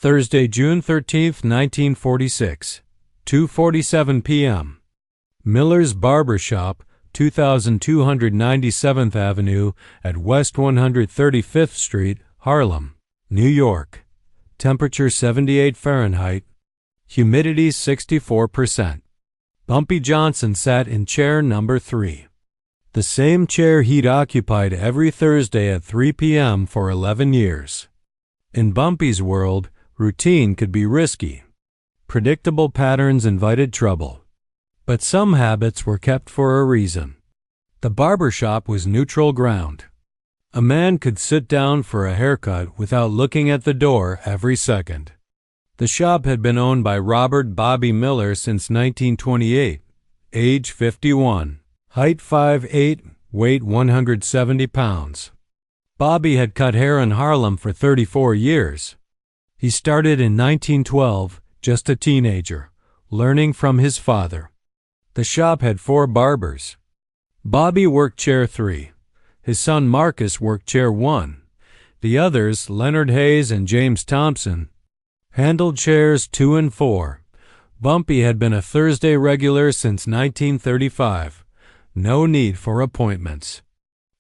Thursday, June 13th, 1946, 2:47 p.m. Miller's Barber Shop, 2297th Avenue at West 135th Street, Harlem, New York. Temperature 78 Fahrenheit. Humidity 64%. Bumpy Johnson sat in chair number 3. The same chair he'd occupied every Thursday at 3 p.m. for 11 years. In Bumpy's world, routine could be risky. Predictable patterns invited trouble. But some habits were kept for a reason. The barber shop was neutral ground. A man could sit down for a haircut without looking at the door every second. The shop had been owned by Robert Bobby Miller since 1928, age 51, height 5'8", weight 170 pounds. Bobby had cut hair in Harlem for 34 years. He started in 1912, just a teenager, learning from his father. The shop had 4 barbers. Bobby worked chair 3. His son Marcus worked chair 1. The others, Leonard Hayes and James Thompson, handled chairs 2 and 4. Bumpy had been a Thursday regular since 1935. No need for appointments.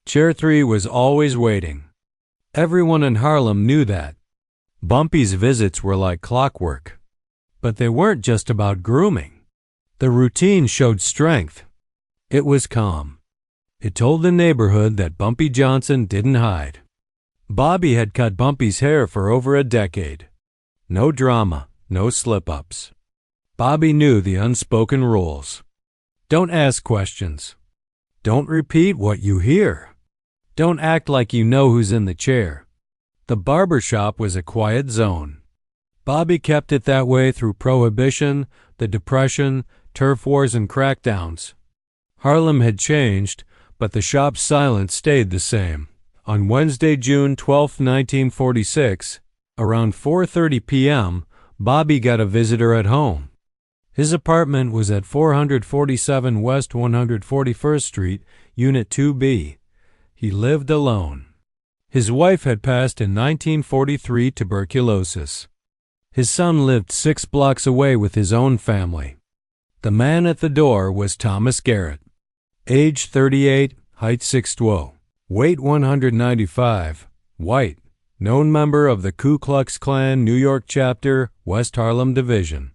Chair 3 was always waiting. Everyone in Harlem knew that. Bumpy's visits were like clockwork. But they weren't just about grooming. The routine showed strength. It was calm. It told the neighborhood that Bumpy Johnson didn't hide. Bobby had cut Bumpy's hair for over a decade. No drama, no slip-ups. Bobby knew the unspoken rules. Don't ask questions. Don't repeat what you hear. Don't act like you know who's in the chair. The barber shop was a quiet zone. Bobby kept it that way through Prohibition, the Depression, turf wars, and crackdowns. Harlem had changed, but the shop's silence stayed the same. On Wednesday, June 12, 1946, around 4:30 p.m., Bobby got a visitor at home. His apartment was at 447 West 141st Street, Unit 2B. He lived alone. His wife had passed in 1943 tuberculosis. His son lived 6 blocks away with his own family. The man at the door was Thomas Garrett. Age 38, height 6'2", weight 195, white, known member of the Ku Klux Klan New York Chapter, West Harlem Division.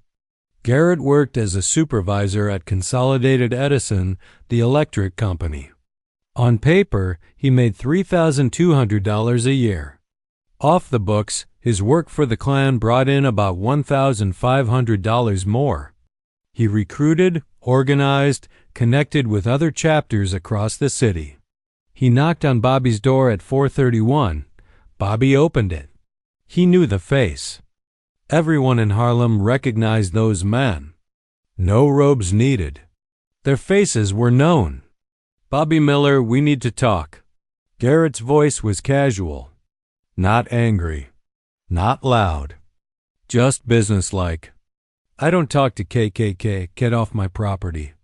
Garrett worked as a supervisor at Consolidated Edison, the electric company. On paper, he made $3,200 a year. Off the books, his work for the Klan brought in about $1,500 more. He recruited, organized, connected with other chapters across the city. He knocked on Bobby's door at 4:31. Bobby opened it. He knew the face. Everyone in Harlem recognized those men. No robes needed. Their faces were known. "Bobby Miller, we need to talk." Garrett's voice was casual. Not angry. Not loud. Just businesslike. "I don't talk to KKK. Get off my property."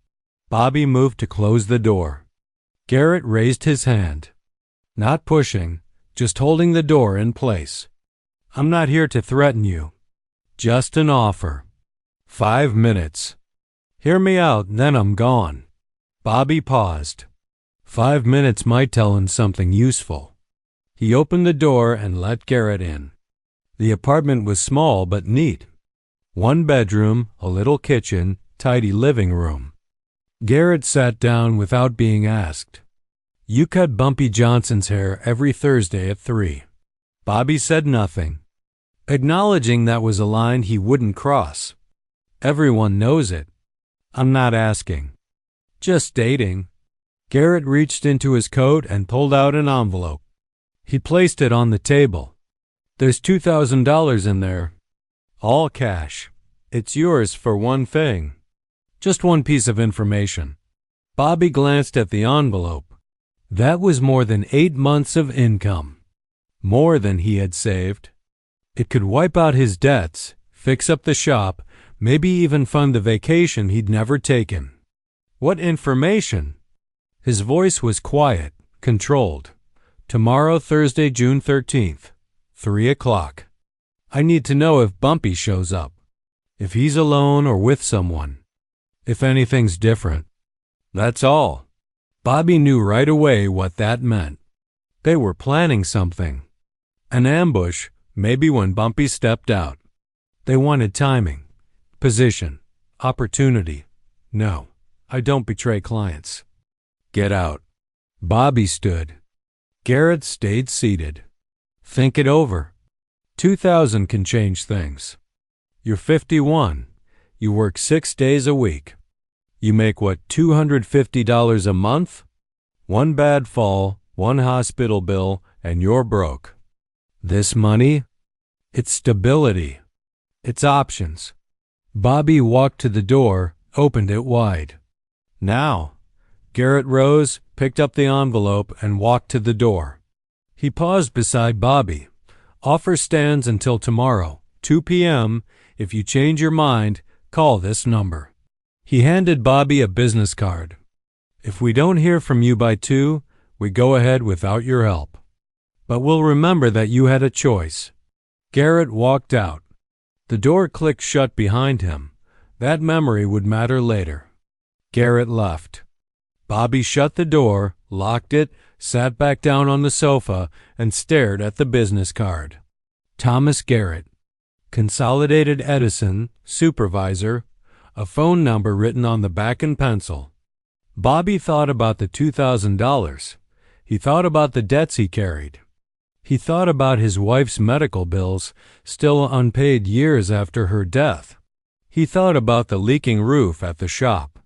Bobby moved to close the door. Garrett raised his hand. Not pushing, just holding the door in place. "I'm not here to threaten you. Just an offer. 5 minutes. Hear me out, then I'm gone." Bobby paused. 5 minutes might tell him something useful. He opened the door and let Garrett in. The apartment was small but neat. 1 bedroom, a little kitchen, tidy living room. Garrett sat down without being asked. "You cut Bumpy Johnson's hair every Thursday at 3. Bobby said nothing, acknowledging that was a line he wouldn't cross. Everyone knows it. "I'm not asking. Just stating." Garrett reached into his coat and pulled out an envelope. He placed it on the table. "There's $2,000 in there. All cash. It's yours for one thing. Just one piece of information." Bobby glanced at the envelope. That was more than 8 months of income. More than he had saved. It could wipe out his debts, fix up the shop, maybe even fund the vacation he'd never taken. What information? His voice was quiet, controlled. "Tomorrow, Thursday, June 13th, 3 o'clock. I need to know if Bumpy shows up, if he's alone or with someone, if anything's different. That's all. Bobby knew right away what that meant. They were planning something. An ambush, maybe when Bumpy stepped out. They wanted timing, position, opportunity. No, I don't betray clients. Get out. Bobby stood. Garrett stayed seated. Think it over. 2000 can change things. You're 51. You work 6 days a week. You make what, $250 a month? One bad fall, one hospital bill, and you're broke. This money? It's stability. It's options. Bobby walked to the door, opened it wide. Now. Garrett rose, picked up the envelope, and walked to the door. He paused beside Bobby. Offer stands until tomorrow, 2 p.m. If you change your mind, call this number. He handed Bobby a business card. If we don't hear from you by 2, we go ahead without your help. But we'll remember that you had a choice. Garrett walked out. The door clicked shut behind him. That memory would matter later. Garrett left. Bobby shut the door, locked it, sat back down on the sofa, and stared at the business card. Thomas Garrett. Consolidated Edison, supervisor, a phone number written on the back in pencil. Bobby thought about the $2,000. He thought about the debts he carried. He thought about his wife's medical bills, still unpaid years after her death. He thought about the leaking roof at the shop.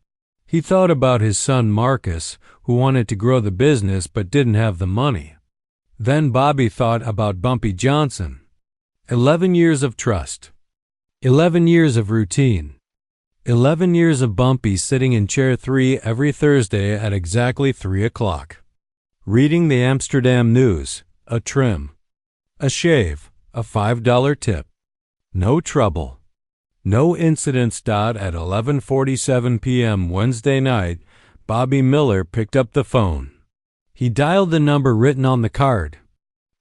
He thought about his son Marcus, who wanted to grow the business but didn't have the money. Then Bobby thought about Bumpy Johnson. 11 years of trust. 11 years of routine. 11 years of Bumpy sitting in chair 3 every Thursday at exactly 3 o'clock. Reading the Amsterdam News, a trim, a shave, a $5 tip. No trouble. No incidents. At 11:47 p.m. Wednesday night, Bobby Miller picked up the phone. He dialed the number written on the card.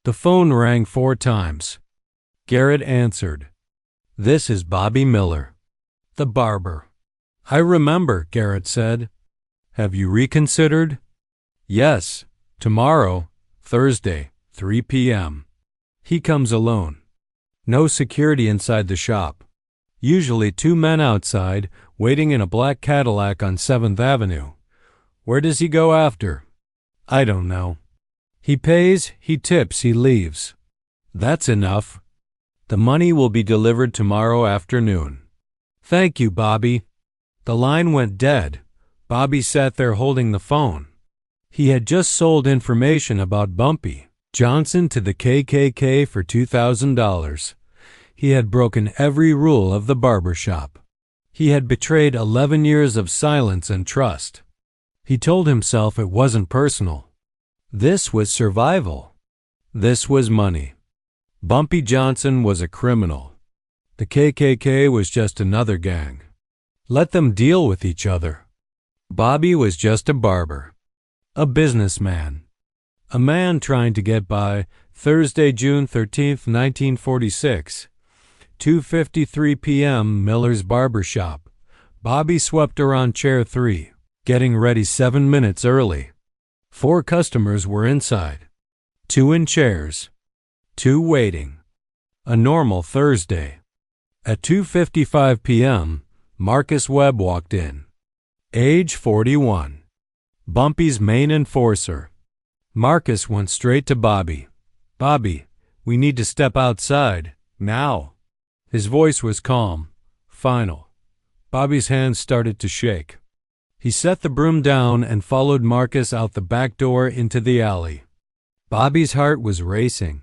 The phone rang 4 times. Garrett answered. This is Bobby Miller, the barber. I remember, Garrett said. Have you reconsidered? Yes, tomorrow, Thursday, 3 p.m. He comes alone. No security inside the shop. Usually 2 men outside, waiting in a black Cadillac on 7th Avenue. Where does he go after? I don't know. He pays, he tips, he leaves. That's enough. The money will be delivered tomorrow afternoon. Thank you, Bobby. The line went dead. Bobby sat there holding the phone. He had just sold information about Bumpy Johnson to the KKK for $2,000. He had broken every rule of the barber shop. He had betrayed 11 years of silence and trust. He told himself it wasn't personal. This was survival. This was money. Bumpy Johnson was a criminal. The KKK was just another gang. Let them deal with each other. Bobby was just a barber. A businessman. A man trying to get by. Thursday, June 13th, 1946. 2:53 p.m. Miller's barber shop. Bobby swept around chair 3, getting ready 7 minutes early. 4 customers were inside. 2 in chairs. 2 waiting. A normal Thursday. At 2:55 p.m., Marcus Webb walked in. Age 41. Bumpy's main enforcer. Marcus went straight to Bobby. Bobby, we need to step outside, now. His voice was calm, final. Bobby's hands started to shake. He set the broom down and followed Marcus out the back door into the alley. Bobby's heart was racing.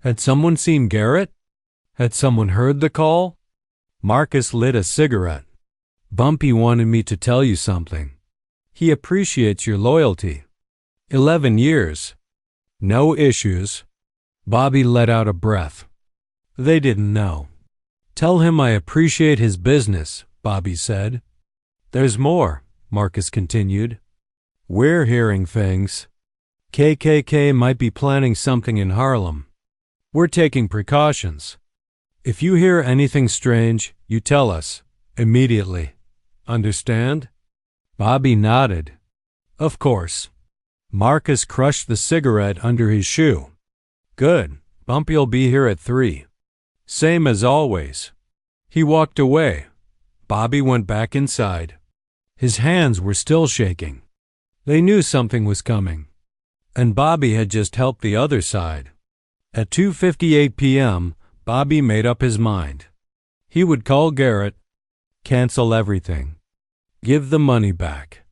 Had someone seen Garrett? Had someone heard the call? Marcus lit a cigarette. Bumpy wanted me to tell you something. He appreciates your loyalty. 11 years. No issues. Bobby let out a breath. They didn't know. Tell him I appreciate his business, Bobby said. There's more, Marcus continued. We're hearing things. KKK might be planning something in Harlem. We're taking precautions. If you hear anything strange, you tell us, immediately. Understand? Bobby nodded. Of course. Marcus crushed the cigarette under his shoe. Good. Bumpy'll be here at 3. Same as always. He walked away. Bobby went back inside. His hands were still shaking. They knew something was coming. And Bobby had just helped the other side. At 2:58 p.m., Bobby made up his mind. He would call Garrett, cancel everything, give the money back.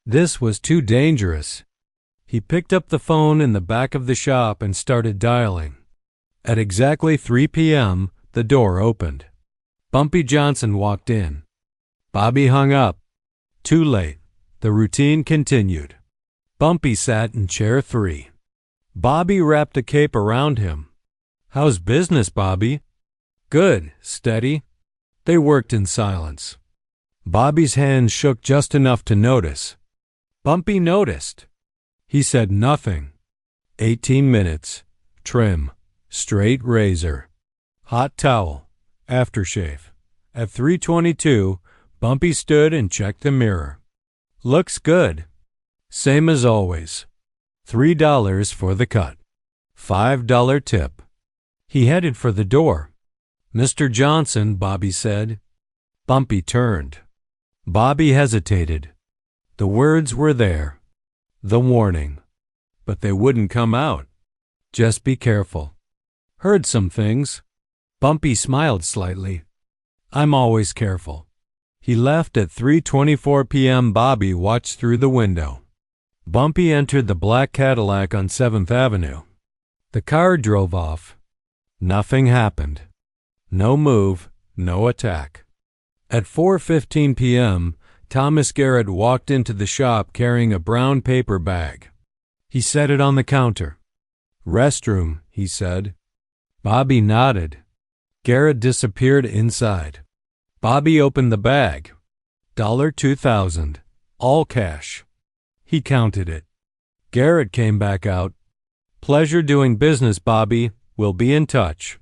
This was too dangerous. He picked up the phone in the back of the shop and started dialing. At exactly 3 p.m., the door opened. Bumpy Johnson walked in. Bobby hung up. Too late. The routine continued. Bumpy sat in chair 3. Bobby wrapped a cape around him. How's business, Bobby? Good, steady. They worked in silence. Bobby's hands shook just enough to notice. Bumpy noticed. He said nothing. 18 minutes. Trim. Straight razor. Hot towel. Aftershave. At 3:22, Bumpy stood and checked the mirror. Looks good. Same as always. $3 for the cut. $5 tip. He headed for the door. Mr. Johnson, Bobby said. Bumpy turned. Bobby hesitated. The words were there. The warning. But they wouldn't come out. Just be careful. Heard some things. Bumpy smiled slightly. I'm always careful. He left at 3:24 p.m. Bobby watched through the window. Bumpy entered the black Cadillac on 7th Avenue. The car drove off. Nothing happened. No move, no attack. At 4:15 p.m., Thomas Garrett walked into the shop carrying a brown paper bag. He set it on the counter. Restroom, he said. Bobby nodded. Garrett disappeared inside. Bobby opened the bag. $2,000, all cash. He counted it. Garrett came back out. Pleasure doing business, Bobby. We'll be in touch.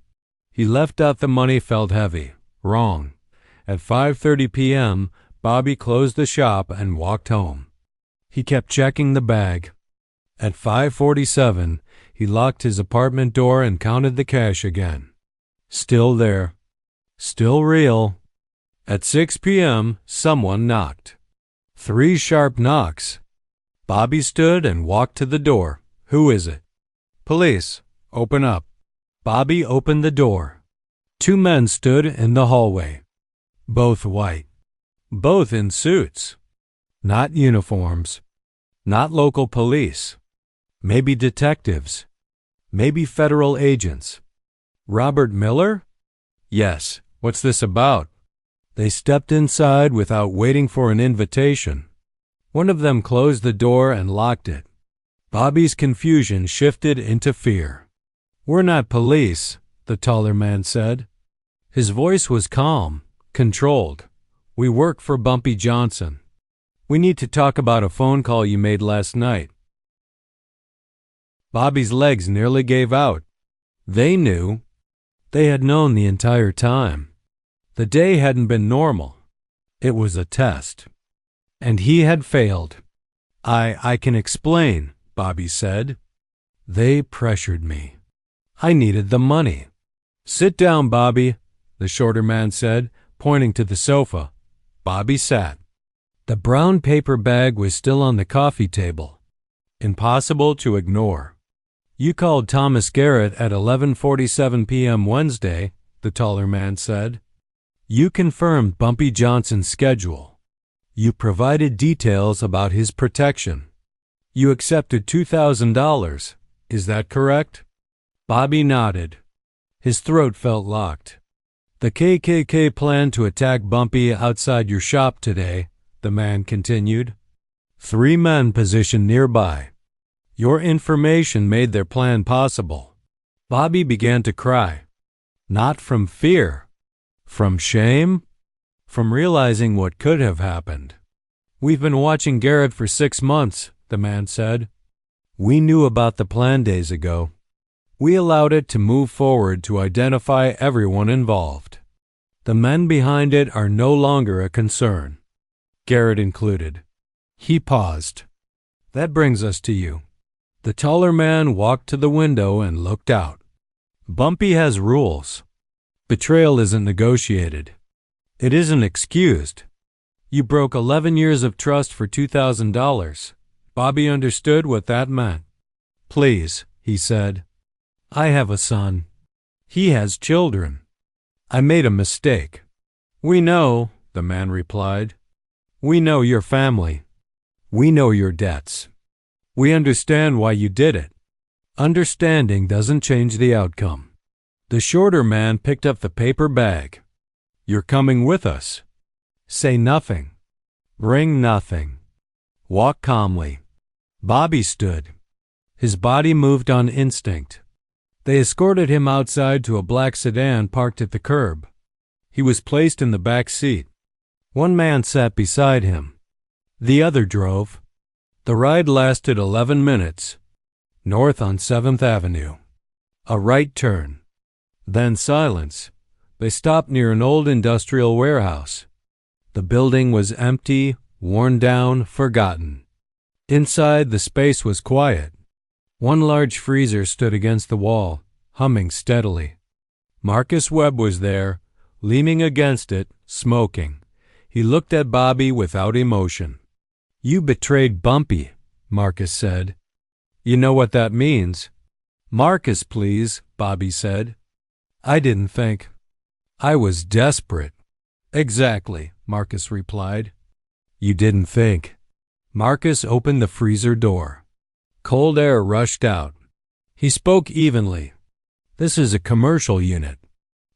He left out the money felt heavy. Wrong. At 5:30 p.m., Bobby closed the shop and walked home. He kept checking the bag. At 5:47, he locked his apartment door and counted the cash again. Still there. Still real. At 6 p.m., someone knocked. 3 sharp knocks. Bobby stood and walked to the door. Who is it? Police. Open up. Bobby opened the door. 2 men stood in the hallway. Both white. Both in suits. Not uniforms. Not local police. Maybe detectives. Maybe federal agents. Robert Miller? Yes. What's this about? They stepped inside without waiting for an invitation. One of them closed the door and locked it. Bobby's confusion shifted into fear. We're not police, the taller man said. His voice was calm, controlled. We work for Bumpy Johnson. We need to talk about a phone call you made last night. Bobby's legs nearly gave out. They knew. They had known the entire time. The day hadn't been normal. It was a test. And he had failed. I can explain, Bobby said. They pressured me. I needed the money. Sit down, Bobby, the shorter man said, pointing to the sofa. Bobby sat. The brown paper bag was still on the coffee table. Impossible to ignore. You called Thomas Garrett at 11:47 p.m. Wednesday, the taller man said. You confirmed Bumpy Johnson's schedule. You provided details about his protection. You accepted $2,000. Is that correct? Bobby nodded. His throat felt locked. The KKK planned to attack Bumpy outside your shop today, the man continued. 3 men positioned nearby. Your information made their plan possible. Bobby began to cry. Not from fear. From shame? From realizing what could have happened. We've been watching Garrett for 6 months, the man said. We knew about the plan days ago. We allowed it to move forward to identify everyone involved. The men behind it are no longer a concern, Garrett included. He paused. That brings us to you. The taller man walked to the window and looked out. Bumpy has rules. Betrayal isn't negotiated. It isn't excused. You broke 11 years of trust for $2,000. Bobby understood what that meant. Please, he said. I have a son. He has children. I made a mistake. We know, the man replied. We know your family. We know your debts. We understand why you did it. Understanding doesn't change the outcome. The shorter man picked up the paper bag. You're coming with us. Say nothing. Bring nothing. Walk calmly. Bobby stood. His body moved on instinct. They escorted him outside to a black sedan parked at the curb. He was placed in the back seat. One man sat beside him. The other drove. The ride lasted 11 minutes. North on 7th Avenue. A right turn. Then silence. They stopped near an old industrial warehouse. The building was empty, worn down, forgotten. Inside, the space was quiet. One large freezer stood against the wall, humming steadily. Marcus Webb was there, leaning against it, smoking. He looked at Bobby without emotion. You betrayed Bumpy, Marcus said. You know what that means. Marcus, please, Bobby said. I didn't think. I was desperate. Exactly, Marcus replied. You didn't think. Marcus opened the freezer door. Cold air rushed out. He spoke evenly. This is a commercial unit.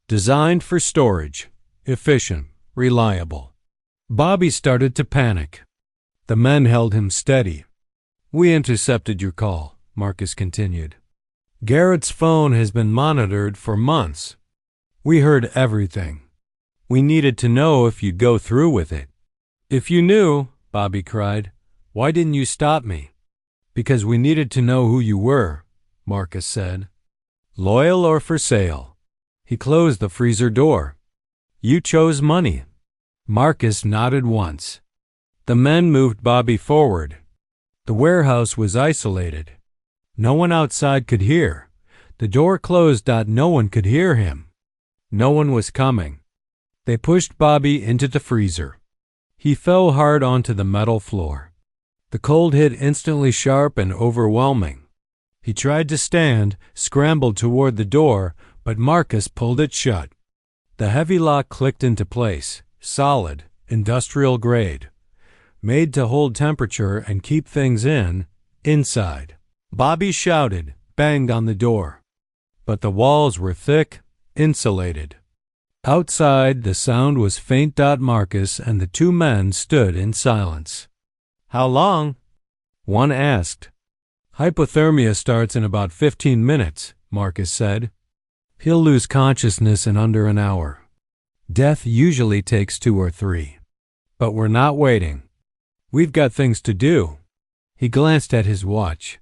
Designed for storage. Efficient. Reliable. Bobby started to panic. The men held him steady. We intercepted your call, Marcus continued. Garrett's phone has been monitored for months. We heard everything. We needed to know if you'd go through with it. If you knew, Bobby cried, why didn't you stop me? Because we needed to know who you were, Marcus said. Loyal or for sale? He closed the freezer door. You chose money. Marcus nodded once. The men moved Bobby forward. The warehouse was isolated. No one outside could hear. The door closed. No one could hear him. No one was coming. They pushed Bobby into the freezer. He fell hard onto the metal floor. The cold hit instantly sharp and overwhelming. He tried to stand, scrambled toward the door, but Marcus pulled it shut. The heavy lock clicked into place, solid, industrial grade, made to hold temperature and keep things inside. Bobby shouted, banged on the door. But the walls were thick, insulated. Outside, the sound was faint. Marcus and the two men stood in silence. How long? One asked. Hypothermia starts in about 15 minutes, Marcus said. He'll lose consciousness in under an hour. Death usually takes 2 or 3. But we're not waiting. We've got things to do. He glanced at his watch.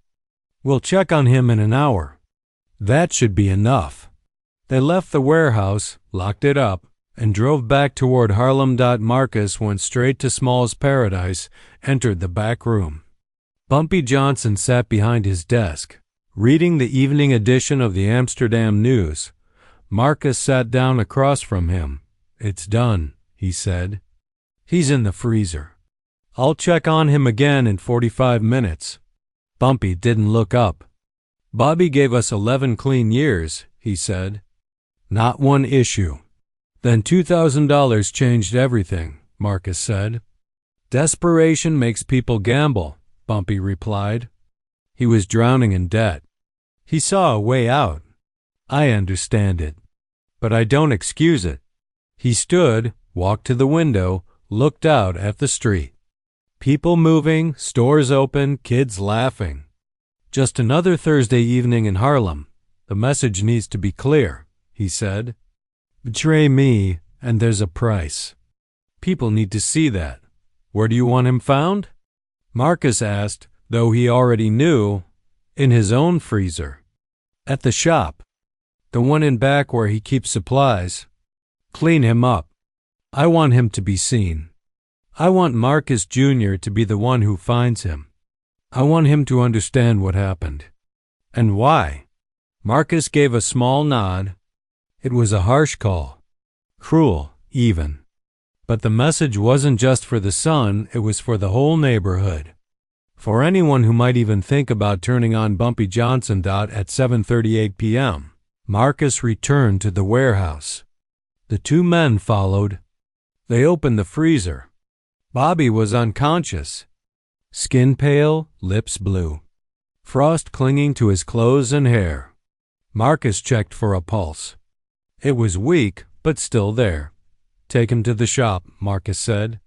We'll check on him in an hour. That should be enough. They left the warehouse, locked it up, and drove back toward Harlem. Marcus went straight to Small's Paradise, entered the back room. Bumpy Johnson sat behind his desk, reading the evening edition of the Amsterdam News. Marcus sat down across from him. It's done, he said. He's in the freezer. I'll check on him again in 45 minutes. Bumpy didn't look up. Bobby gave us 11 clean years, he said. Not one issue. Then $2,000 changed everything, Marcus said. Desperation makes people gamble, Bumpy replied. He was drowning in debt. He saw a way out. I understand it. But I don't excuse it. He stood, walked to the window, looked out at the street. People moving, stores open, kids laughing. Just another Thursday evening in Harlem. The message needs to be clear, he said. Betray me, and there's a price. People need to see that. Where do you want him found? Marcus asked, though he already knew, in his own freezer. At the shop. The one in back where he keeps supplies. Clean him up. I want him to be seen. I want Marcus Jr. to be the one who finds him. I want him to understand what happened. And why? Marcus gave a small nod. It was a harsh call. Cruel, even. But the message wasn't just for the son, it was for the whole neighborhood. For anyone who might even think about turning on Bumpy Johnson. At 7:38 p.m., Marcus returned to the warehouse. The two men followed. They opened the freezer. Bobby was unconscious. Skin pale, lips blue. Frost clinging to his clothes and hair. Marcus checked for a pulse. It was weak, but still there. Take him to the shop, Marcus said.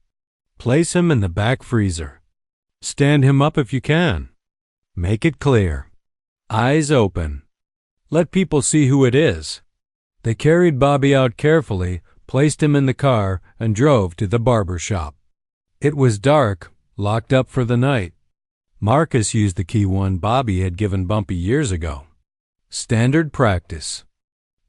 Place him in the back freezer. Stand him up if you can. Make it clear. Eyes open. Let people see who it is. They carried Bobby out carefully, placed him in the car, and drove to the barber shop. It was dark, locked up for the night. Marcus used the key one Bobby had given Bumpy years ago. Standard practice.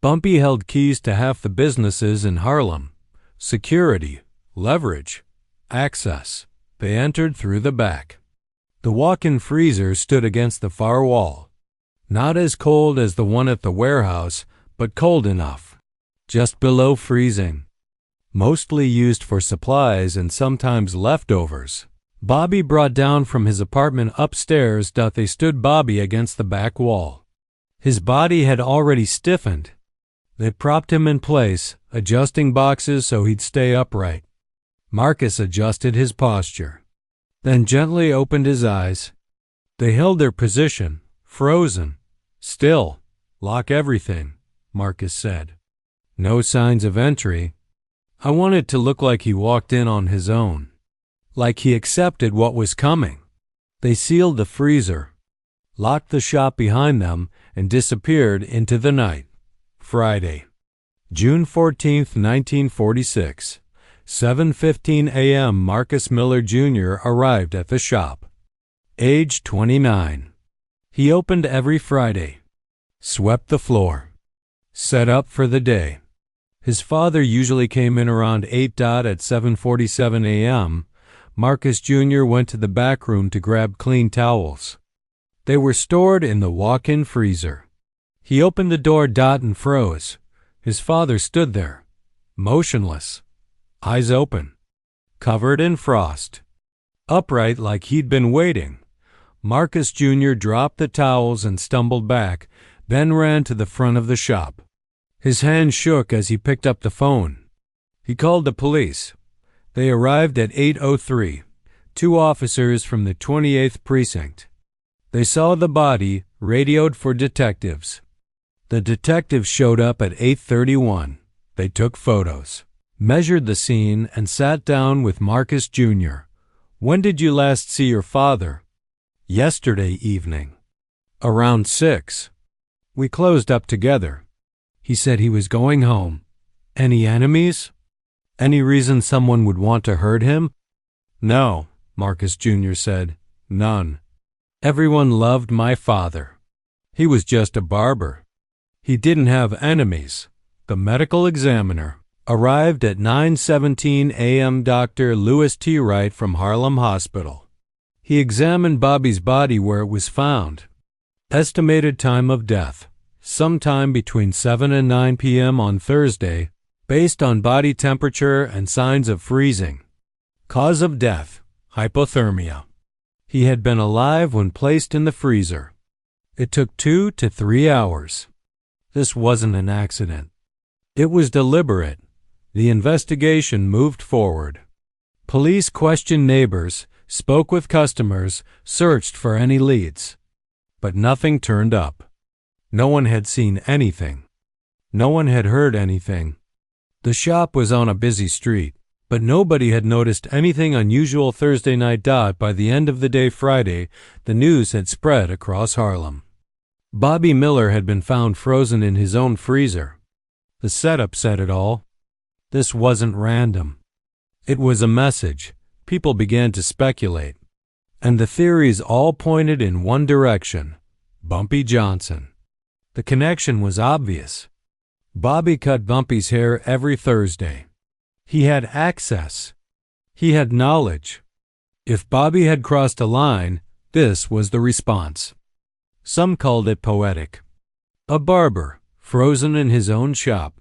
Bumpy held keys to half the businesses in Harlem. Security, leverage, access. They entered through the back. The walk-in freezer stood against the far wall. Not as cold as the one at the warehouse, but cold enough. Just below freezing. Mostly used for supplies and sometimes leftovers. Bobby brought down from his apartment upstairs. They stood Bobby against the back wall. His body had already stiffened. They propped him in place, adjusting boxes so he'd stay upright. Marcus adjusted his posture, then gently opened his eyes. They held their position, frozen, still. Lock everything, Marcus said. No signs of entry. I want it to look like he walked in on his own, like he accepted what was coming. They sealed the freezer, locked the shop behind them, and disappeared into the night. Friday, June 14, 1946, 7:15 a.m. Marcus Miller Jr. arrived at the shop. Age 29. He opened every Friday, swept the floor, set up for the day. His father usually came in around 8. At 7:47 a.m., Marcus Jr. went to the back room to grab clean towels. They were stored in the walk-in freezer. He opened the door. And froze. His father stood there, motionless, eyes open, covered in frost. Upright like he'd been waiting, Marcus Jr. dropped the towels and stumbled back, then ran to the front of the shop. His hand shook as he picked up the phone. He called the police. They arrived at 8:03, 2 officers from the 28th Precinct. They saw the body, radioed for detectives. The detectives showed up at 8:31. They took photos, measured the scene, and sat down with Marcus Jr. When did you last see your father? Yesterday evening. Around 6. We closed up together. He said he was going home. Any enemies? Any reason someone would want to hurt him? No, Marcus Jr. said. None. Everyone loved my father. He was just a barber. He didn't have enemies. The medical examiner arrived at 9:17 a.m. Dr. Louis T. Wright from Harlem Hospital. He examined Bobby's body where it was found. Estimated time of death, sometime between 7 and 9 p.m. on Thursday, based on body temperature and signs of freezing. Cause of death, hypothermia. He had been alive when placed in the freezer. It took 2 to 3 hours. This wasn't an accident. It was deliberate. The investigation moved forward. Police questioned neighbors, spoke with customers, searched for any leads. But nothing turned up. No one had seen anything. No one had heard anything. The shop was on a busy street, but nobody had noticed anything unusual Thursday night. By the end of the day Friday, the news had spread across Harlem. Bobby Miller had been found frozen in his own freezer. The setup said it all. This wasn't random. It was a message. People began to speculate. And the theories all pointed in one direction: Bumpy Johnson. The connection was obvious. Bobby cut Bumpy's hair every Thursday. He had access. He had knowledge. If Bobby had crossed a line, this was the response. Some called it poetic. A barber, frozen in his own shop.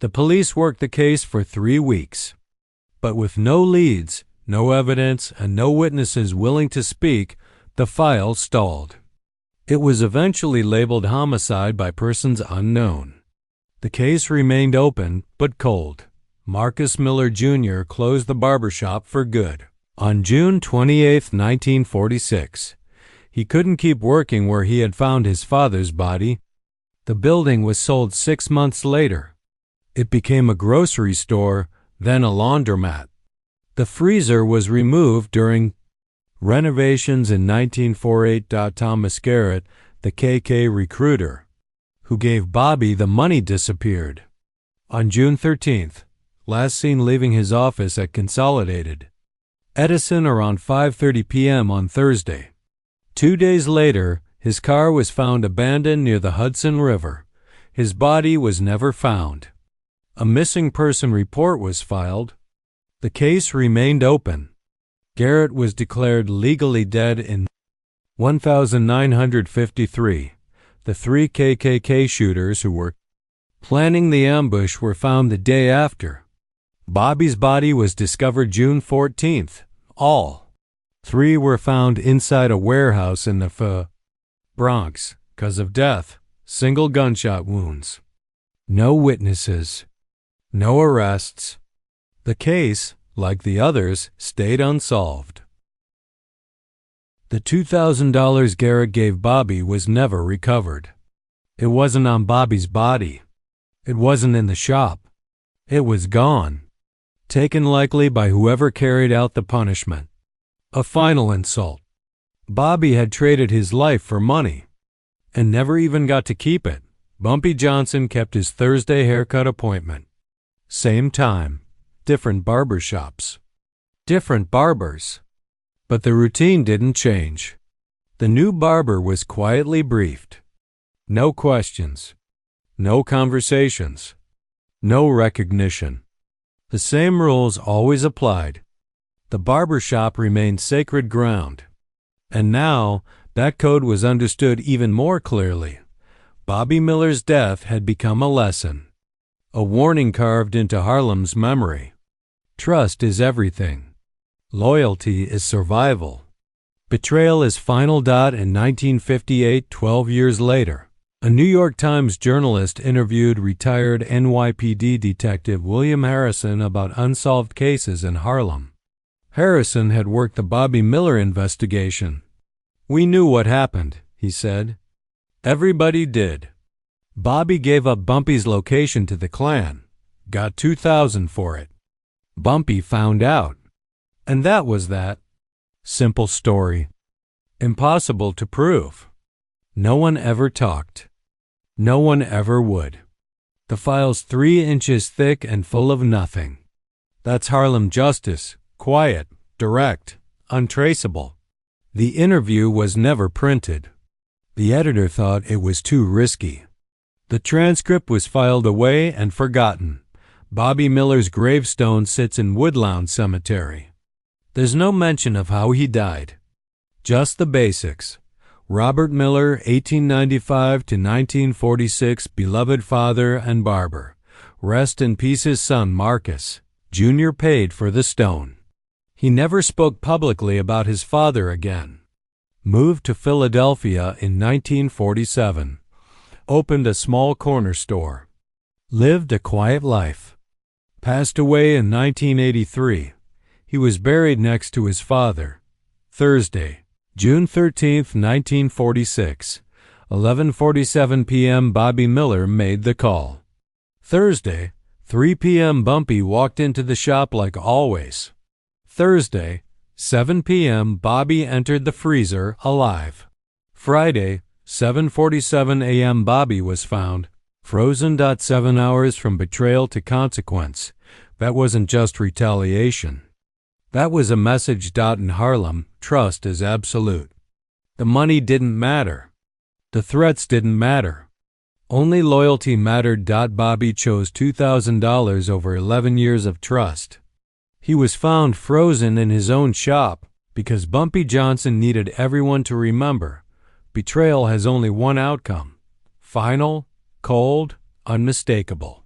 The police worked the case for 3 weeks. But with no leads, no evidence, and no witnesses willing to speak, the file stalled. It was eventually labeled homicide by persons unknown. The case remained open, but cold. Marcus Miller, Jr. closed the barbershop for good. On June 28, 1946, he couldn't keep working where he had found his father's body. The building was sold 6 months later. It became a grocery store, then a laundromat. The freezer was removed during renovations in 1948. Thomas Garrett, the KKK recruiter, who gave Bobby the money, disappeared. On June 13th, last seen leaving his office at Consolidated Edison around 5:30 p.m. on Thursday. 2 days later, his car was found abandoned near the Hudson River. His body was never found. A missing person report was filed. The case remained open. Garrett was declared legally dead in 1953. The 3 KKK shooters who were planning the ambush were found the day after. Bobby's body was discovered June 14th. All 3 were found inside a warehouse in the Bronx. Cause of death, single gunshot wounds. No witnesses. No arrests. The case, like the others, stayed unsolved. The $2,000 Garrett gave Bobby was never recovered. It wasn't on Bobby's body. It wasn't in the shop. It was gone. Taken likely by whoever carried out the punishment. A final insult. Bobby had traded his life for money and never even got to keep it. Bumpy Johnson kept his Thursday haircut appointment. Same time, different barber shops, different barbers. But the routine didn't change. The new barber was quietly briefed. No questions. No conversations. No recognition. The same rules always applied. The barber shop remained sacred ground. And now, that code was understood even more clearly. Bobby Miller's death had become a lesson. A warning carved into Harlem's memory. Trust is everything. Loyalty is survival. Betrayal is final. In 1958, 12 years later, a New York Times journalist interviewed retired NYPD detective William Harrison about unsolved cases in Harlem. Harrison had worked the Bobby Miller investigation. "We knew what happened," he said. "Everybody did. Bobby gave up Bumpy's location to the Klan, got $2,000 for it. Bumpy found out. And that was that. Simple story. Impossible to prove. No one ever talked. No one ever would. The file's 3 inches thick and full of nothing. That's Harlem justice, quiet, direct, untraceable." The interview was never printed. The editor thought it was too risky. The transcript was filed away and forgotten. Bobby Miller's gravestone sits in Woodlawn Cemetery. There's no mention of how he died. Just the basics. Robert Miller, 1895 to 1946, beloved father and barber. Rest in peace, his son Marcus, Jr. paid for the stone. He never spoke publicly about his father again. Moved to Philadelphia in 1947. Opened a small corner store. Lived a quiet life. Passed away in 1983. He was buried next to his father. Thursday, June 13, 1946, 11:47 p.m. Bobby Miller made the call. Thursday, 3 p.m. Bumpy walked into the shop like always. Thursday, 7 p.m. Bobby entered the freezer alive. Friday, 7:47 a.m. Bobby was found, frozen. 7 hours from betrayal to consequence. That wasn't just retaliation. That was a message. In Harlem, trust is absolute. The money didn't matter. The threats didn't matter. Only loyalty mattered. Bobby chose $2,000 over 11 years of trust. He was found frozen in his own shop because Bumpy Johnson needed everyone to remember betrayal has only one outcome: final, cold, unmistakable.